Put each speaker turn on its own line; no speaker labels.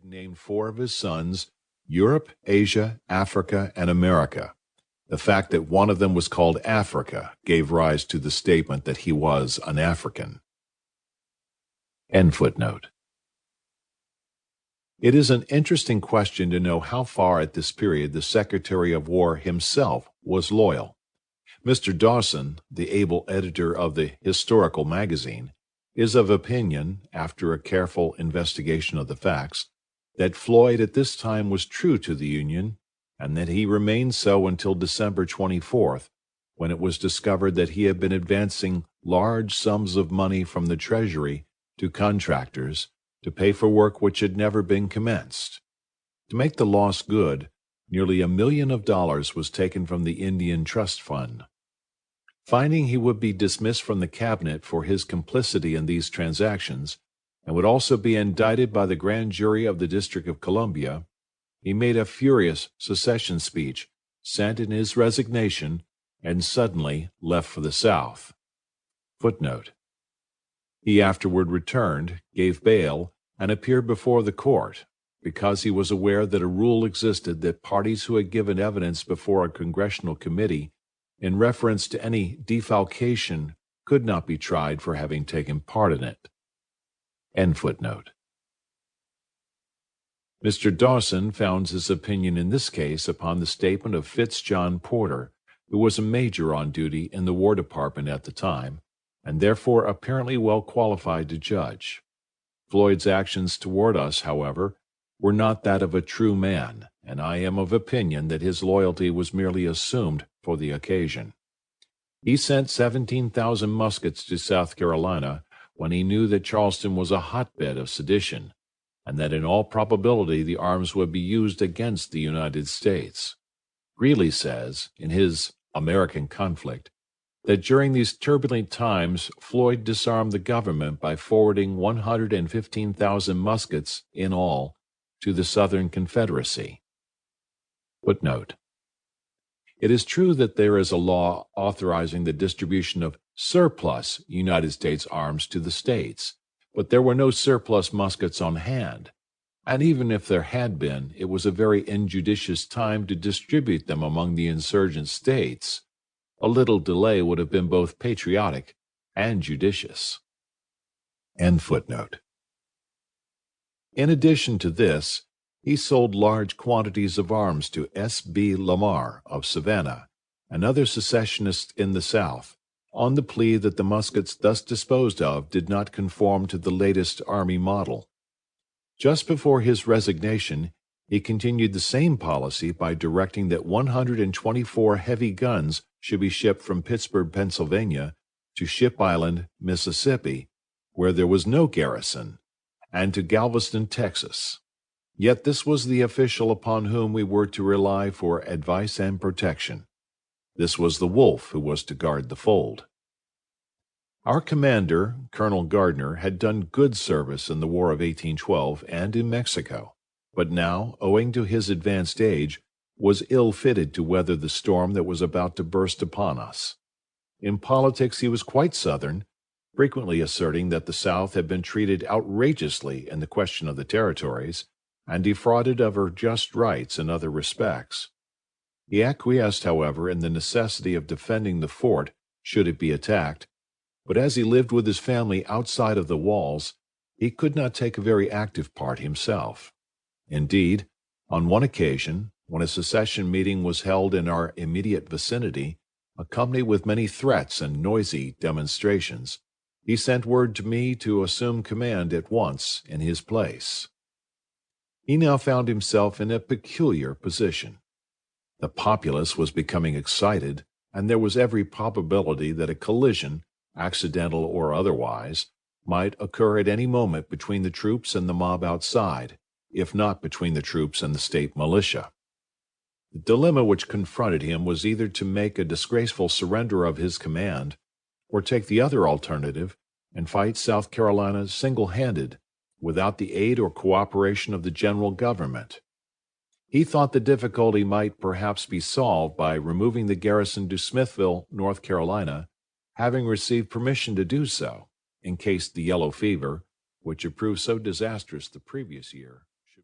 named four of his sons Europe, Asia, Africa, and America. The fact that one of them was called Africa gave rise to the statement that he was an African. End footnote. It is an interesting question to know how far at this period the Secretary of War himself was loyal. Mr. Dawson, the able editor of the Historical Magazine, is of opinion, after a careful investigation of the facts, that Floyd at this time was true to the Union, and that he remained so until December 24th, when it was discovered that he had been advancing large sums of money from the Treasury to contractors to pay for work which had never been commenced. To make the loss good, nearly $1 million was taken from the Indian Trust Fund. Finding he would be dismissed from the cabinet for his complicity in these transactions, and would also be indicted by the grand jury of the District of Columbia, he made a furious secession speech, sent in his resignation, and suddenly left for the South. Footnote. He afterward returned, gave bail, and appeared before the court, because he was aware that a rule existed that parties who had given evidence before a congressional committee in reference to any defalcation could not be tried for having taken part in it. End footnote. Mr. Dawson founds his opinion in this case upon the statement of Fitz-John Porter, who was a major on duty in the War Department at the time, and therefore apparently well qualified to judge. Floyd's actions toward us, however, were not that of a true man, and I am of opinion that his loyalty was merely assumed for the occasion. He sent 17,000 muskets to South Carolina when he knew that Charleston was a hotbed of sedition, and that in all probability the arms would be used against the United States. Greeley says, in his American Conflict, that during these turbulent times Floyd disarmed the government by forwarding 115,000 muskets in all to the Southern Confederacy. Footnote. It is true that there is a law authorizing the distribution of surplus United States arms to the states, but there were no surplus muskets on hand, and even if there had been, it was a very injudicious time to distribute them among the insurgent states. A little delay would have been both patriotic and judicious. End footnote. In addition to this, he sold large quantities of arms to S.B. Lamar of Savannah and other secessionists in the South, on the plea that the muskets thus disposed of did not conform to the latest Army model. Just before his resignation, he continued the same policy by directing that 124 heavy guns should be shipped from Pittsburgh, Pennsylvania, to Ship Island, Mississippi, where there was no garrison, and to Galveston, Texas. Yet this was the official upon whom we were to rely for advice and protection. This was the wolf who was to guard the fold. Our commander, Colonel Gardner, had done good service in the War of 1812 and in Mexico, but now, owing to his advanced age, was ill-fitted to weather the storm that was about to burst upon us. In politics he was quite Southern, frequently asserting that the South had been treated outrageously in the question of the territories, and defrauded of her just rights in other respects. He acquiesced, however, in the necessity of defending the fort should it be attacked, but as he lived with his family outside of the walls, he could not take a very active part himself. Indeed, on one occasion, when a secession meeting was held in our immediate vicinity, accompanied with many threats and noisy demonstrations, he sent word to me to assume command at once in his place. He now found himself in a peculiar position. The populace was becoming excited, and there was every probability that a collision, accidental or otherwise, might occur at any moment between the troops and the mob outside, if not between the troops and the state militia. The dilemma which confronted him was either to make a disgraceful surrender of his command, or take the other alternative and fight South Carolina single-handed, without the aid or cooperation of the general government. He thought the difficulty might perhaps be solved by removing the garrison to Smithville, North Carolina, having received permission to do so, in case the yellow fever, which had proved so disastrous the previous year,